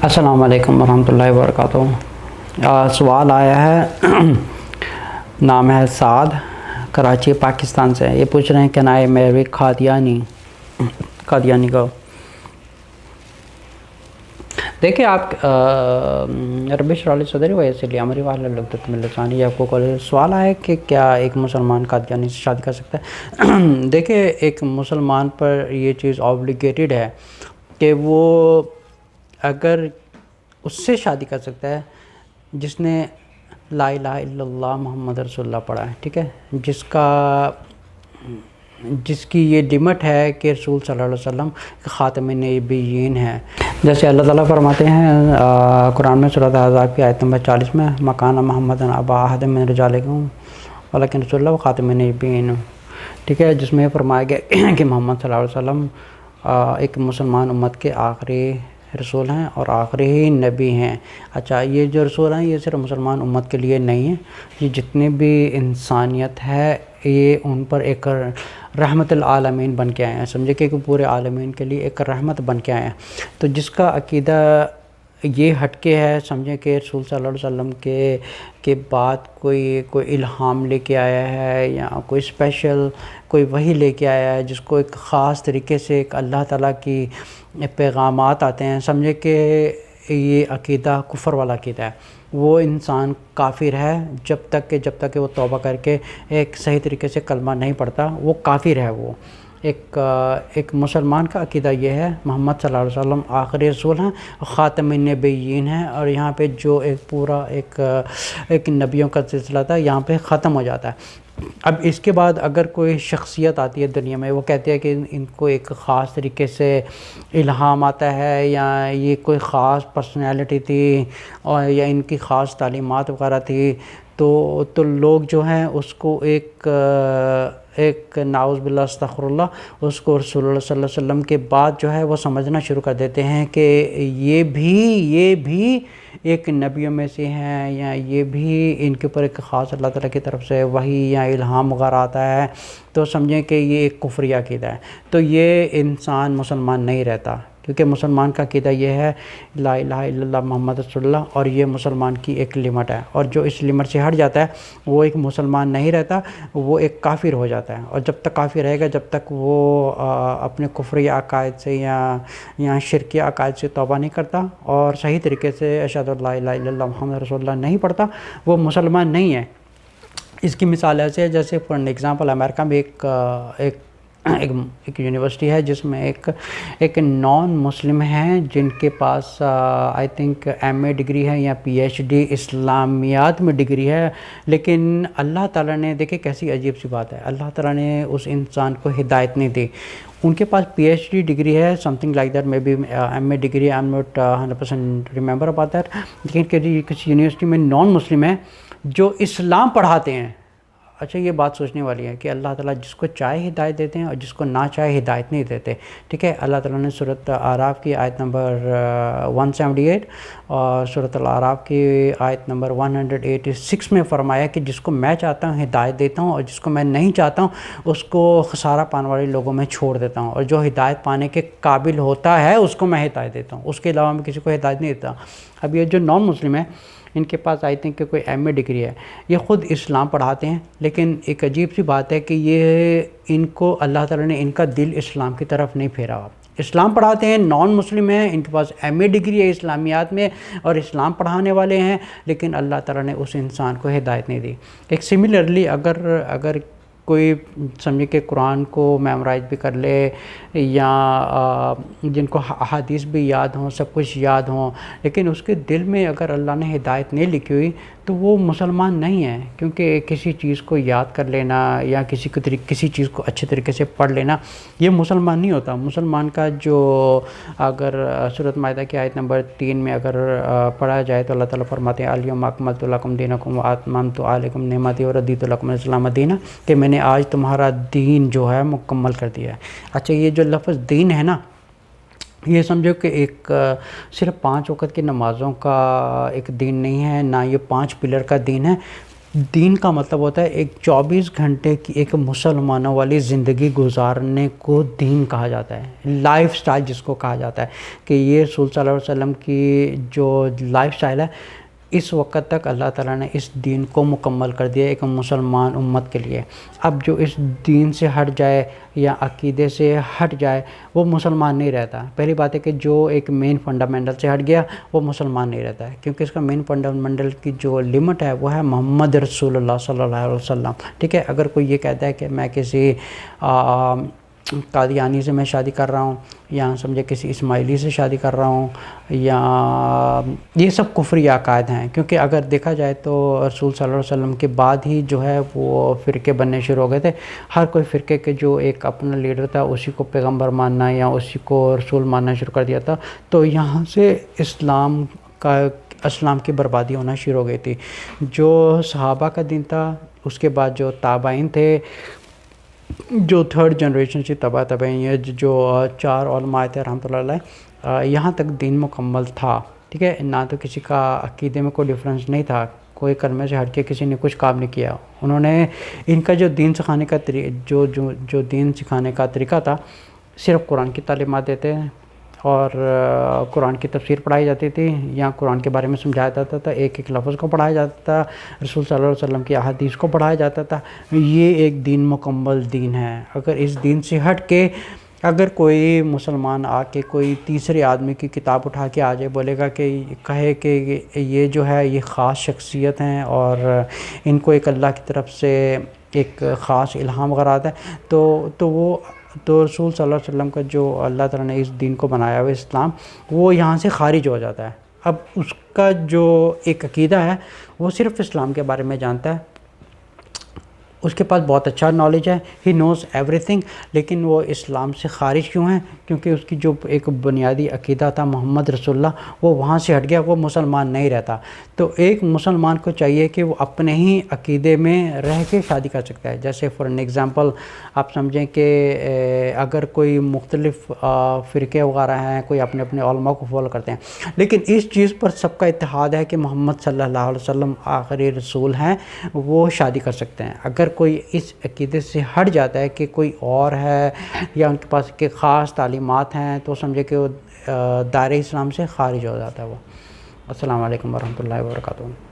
السلام علیکم ورحمۃ اللہ وبرکاتہ۔ سوال آیا ہے، نام ہے سعد، کراچی پاکستان سے۔ یہ پوچھ رہے ہیں کہ نائے میری قادیانی کو دیکھیں آپ رب اشرح لی صدری ویسر لی امری واحلل عقدۃ من لسانی یفقہوا قولی۔ سوال ہے کہ کیا ایک مسلمان قادیانی سے شادی کر سکتا ہے؟ دیکھیں ایک مسلمان پر یہ چیز آبلیگیٹڈ ہے کہ وہ اگر اس سے شادی کر سکتا ہے جس نے لا الہ الا اللہ محمد رسول اللہ پڑھا ہے، ٹھیک ہے، جس کی یہ لمٹ ہے کہ رسول صلی اللہ علیہ وسلم خاتم النبیین ہے۔ جیسے اللہ تعالیٰ فرماتے ہیں قرآن میں سورۃ احزاب کی آیت نمبر 40 میں، مکان محمد ابا احد من رجالکم ولکن رسول اللہ خاتم النبیین، ٹھیک ہے، جس میں فرمایا گیا کہ محمد صلی اللہ علیہ وسلم ایک مسلمان امت کے آخری رسول ہیں اور آخری نبی ہیں۔ اچھا، یہ جو رسول ہیں یہ صرف مسلمان امت کے لیے نہیں ہیں، یہ جتنے بھی انسانیت ہے یہ ان پر ایک رحمت العالمین بن کے آئے ہیں، سمجھے کہ پورے عالمین کے لیے ایک رحمت بن کے آئے ہیں۔ تو جس کا عقیدہ یہ ہٹ کے ہے، سمجھے کہ رسول صلی اللہ علیہ وسلم کے بعد کوئی الہام لے کے آیا ہے یا کوئی اسپیشل کوئی وحی لے کے آیا ہے جس کو ایک خاص طریقے سے ایک اللہ تعالیٰ کی پیغامات آتے ہیں، سمجھے کہ یہ عقیدہ کفر والا عقیدہ ہے۔ وہ انسان کافر ہے جب تک کہ وہ توبہ کر کے ایک صحیح طریقے سے کلمہ نہیں پڑھتا، وہ کافر ہے۔ وہ ایک مسلمان کا عقیدہ یہ ہے محمد صلی اللہ علیہ وسلم آخری رسول ہیں، خاتم النبیین ہیں، اور یہاں پہ جو ایک پورا ایک نبیوں کا سلسلہ تھا یہاں پہ ختم ہو جاتا ہے۔ اب اس کے بعد اگر کوئی شخصیت آتی ہے دنیا میں، وہ کہتے ہیں کہ ان کو ایک خاص طریقے سے الہام آتا ہے یا یہ کوئی خاص پرسنالٹی تھی اور یا ان کی خاص تعلیمات وغیرہ تھی، تو لوگ جو ہیں اس کو ایک نعوذ باللہ استغفر اللہ، اس کو رسول اللہ صلی اللہ علیہ وسلم کے بعد جو ہے وہ سمجھنا شروع کر دیتے ہیں کہ یہ بھی ایک نبیوں میں سے ہیں، یا یہ بھی ان کے اوپر ایک خاص اللہ تعالیٰ کی طرف سے وحی یا الہام وغیرہ آتا ہے، تو سمجھیں کہ یہ ایک کفری عقیدہ ہے۔ تو یہ انسان مسلمان نہیں رہتا، کیونکہ مسلمان کا عقیدہ یہ ہے لا الہ الا اللہ محمد رسول اللہ، اور یہ مسلمان کی ایک لمٹ ہے، اور جو اس لمٹ سے ہٹ جاتا ہے وہ ایک مسلمان نہیں رہتا، وہ ایک کافر ہو جاتا ہے، اور جب تک کافر رہے گا جب تک وہ اپنے کفری عقائد سے یا شرکی عقائد سے توبہ نہیں کرتا اور صحیح طریقے سے اشہد ان لا الہ الا اللہ محمد رسول اللہ نہیں پڑھتا، وہ مسلمان نہیں ہے۔ اس کی مثال ایسے ہے جیسے فار ایگزامپل امریکہ میں ایک یونیورسٹی ہے جس میں ایک نان مسلم ہیں جن کے پاس I think M A degree ہے یا پی ایچ ڈی اسلامیات میں ڈگری ہے، لیکن اللہ تعالیٰ نے، دیکھیں کیسی عجیب سی بات ہے، اللہ تعالیٰ نے اس انسان کو ہدایت نہیں دی۔ ان کے پاس پی ایچ ڈی ڈگری ہے، something like that, may be M A degree, I am not 100% remember about that, لیکن کسی یونیورسٹی میں نان مسلم ہیں جو اسلام پڑھاتے ہیں۔ اچھا، یہ بات سوچنے والی ہے کہ اللہ تعالیٰ جس کو چاہے ہدایت دیتے ہیں اور جس کو نہ چاہے ہدایت نہیں دیتے، ٹھیک ہے۔ اللہ تعالیٰ نے سورۃ اعراف کی آیت نمبر 178 اور سورۃ الاعراف کی آیت نمبر 186 میں فرمایا کہ جس کو میں چاہتا ہوں ہدایت دیتا ہوں، اور جس کو میں نہیں چاہتا ہوں اس کو خسارہ پانے والے لوگوں میں چھوڑ دیتا ہوں، اور جو ہدایت پانے کے قابل ہوتا ہے اس کو میں ہدایت دیتا ہوں، اس کے علاوہ میں کسی کو ہدایت نہیں دیتا۔ اب یہ جو نان مسلم ہے ان کے پاس آئی تھنک کہ کوئی ایم اے ڈگری ہے، یہ خود اسلام پڑھاتے ہیں، لیکن ایک عجیب سی بات ہے کہ یہ ان کو اللہ تعالیٰ نے ان کا دل اسلام کی طرف نہیں پھیرا۔ اسلام پڑھاتے ہیں، نان مسلم ہیں، ان کے پاس ایم اے ڈگری ہے اسلامیات میں اور اسلام پڑھانے والے ہیں، لیکن اللہ تعالیٰ نے اس انسان کو ہدایت نہیں دی۔ ایک سملرلی اگر کوئی سمجھے کہ قرآن کو میمورائز بھی کر لے یا جن کو احادیث بھی یاد ہوں، سب کچھ یاد ہوں، لیکن اس کے دل میں اگر اللہ نے ہدایت نہیں لکھی ہوئی تو وہ مسلمان نہیں ہے، کیونکہ کسی چیز کو یاد کر لینا یا کسی چیز کو اچھے طریقے سے پڑھ لینا یہ مسلمان نہیں ہوتا۔ مسلمان کا جو اگر سورۃ مائدہ کی آیت نمبر 3 میں اگر پڑھا جائے تو اللہ تعالیٰ فرماتے ہیں الیوم اکملت لکم دینکم واتممت علیکم نعمتی ورضیت لکم الاسلام دینا، کہ میں نے آج تمہارا دین جو ہے مکمل کر دیا ہے۔ اچھا، یہ جو لفظ دین ہے نا، یہ سمجھو کہ ایک صرف 5 وقت کی نمازوں کا ایک دین نہیں ہے، نہ یہ 5 پلر کا دین ہے۔ دین کا مطلب ہوتا ہے ایک 24 گھنٹے کی ایک مسلمانوں والی زندگی گزارنے کو دین کہا جاتا ہے، لائف سٹائل جس کو کہا جاتا ہے کہ یہ رسول صلی اللہ علیہ وسلم کی جو لائف سٹائل ہے، اس وقت تک اللہ تعالیٰ نے اس دین کو مکمل کر دیا ایک مسلمان امت کے لیے۔ اب جو اس دین سے ہٹ جائے یا عقیدے سے ہٹ جائے وہ مسلمان نہیں رہتا۔ پہلی بات ہے کہ جو ایک مین فنڈامنٹل سے ہٹ گیا وہ مسلمان نہیں رہتا ہے، کیونکہ اس کا مین فنڈامنٹل کی جو لمٹ ہے وہ ہے محمد رسول اللہ صلی اللہ علیہ وسلم، ٹھیک ہے۔ اگر کوئی یہ کہتا ہے کہ میں کسی قادیانی سے میں شادی کر رہا ہوں، یا سمجھے کسی اسماعیلی سے شادی کر رہا ہوں، یا یہ سب کفری عقائد ہیں، کیونکہ اگر دیکھا جائے تو رسول صلی اللہ علیہ وسلم کے بعد ہی جو ہے وہ فرقے بننے شروع ہو گئے تھے۔ ہر کوئی فرقے کے جو ایک اپنا لیڈر تھا اسی کو پیغمبر ماننا یا اسی کو رسول ماننا شروع کر دیا تھا، تو یہاں سے اسلام کی بربادی ہونا شروع ہو گئی تھی۔ جو صحابہ کا دین تھا، اس کے بعد جو تابعین تھے، جو تھرڈ جنریشن سے تابعین، جو 4 علماء تھے رحمۃ اللہ علیہ، یہاں تک دین مکمل تھا، ٹھیک ہے۔ نہ تو کسی کا عقیدے میں کوئی ڈفرینس نہیں تھا، کوئی کلمے سے ہٹ کے کسی نے کچھ کام نہیں کیا۔ انہوں نے ان کا جو دین سکھانے کا جو دین سکھانے کا طریقہ تھا، صرف قرآن کی تعلیمات دیتے ہیں، اور قرآن کی تفسیر پڑھائی جاتی تھی، یا قرآن کے بارے میں سمجھایا جاتا تھا، ایک ایک لفظ کو پڑھایا جاتا تھا، رسول صلی اللہ علیہ وسلم کی احادیث کو پڑھایا جاتا تھا۔ یہ ایک دین مکمل دین ہے۔ اگر اس دین سے ہٹ کے اگر کوئی مسلمان آ کے کوئی تیسرے آدمی کی کتاب اٹھا کے آ جائے، بولے گا کہ کہے کہ یہ جو ہے یہ خاص شخصیت ہیں اور ان کو ایک اللہ کی طرف سے ایک خاص الہام وغیرہ آتا ہے، تو رسول صلی اللہ علیہ وسلم کا جو اللہ تعالیٰ نے اس دین کو بنایا ہوا اسلام، وہ یہاں سے خارج ہو جاتا ہے۔ اب اس کا جو ایک عقیدہ ہے وہ صرف اسلام کے بارے میں جانتا ہے، اس کے پاس بہت اچھا نالج ہے، ہی نوز ایوری تھنگ، لیکن وہ اسلام سے خارج کیوں ہیں؟ کیونکہ اس کی جو ایک بنیادی عقیدہ تھا محمد رسول اللہ، وہ وہاں سے ہٹ گیا، وہ مسلمان نہیں رہتا۔ تو ایک مسلمان کو چاہیے کہ وہ اپنے ہی عقیدے میں رہ کے شادی کر سکتا ہے۔ جیسے فار این ایگزامپل آپ سمجھیں کہ اگر کوئی مختلف فرقے وغیرہ ہیں، کوئی اپنے اپنے علماء کو فالو کرتے ہیں، لیکن اس چیز پر سب کا اتحاد ہے کہ محمد صلی اللہ علیہ وسلم آخری رسول ہیں، وہ شادی کر سکتے ہیں۔ اگر کوئی اس عقیدے سے ہٹ جاتا ہے کہ کوئی اور ہے یا ان کے پاس کہ خاص تعلیمات ہیں، تو سمجھے کہ وہ دائرہ اسلام سے خارج ہو جاتا ہے وہ۔ السلام علیکم ورحمۃ اللہ وبرکاتہ۔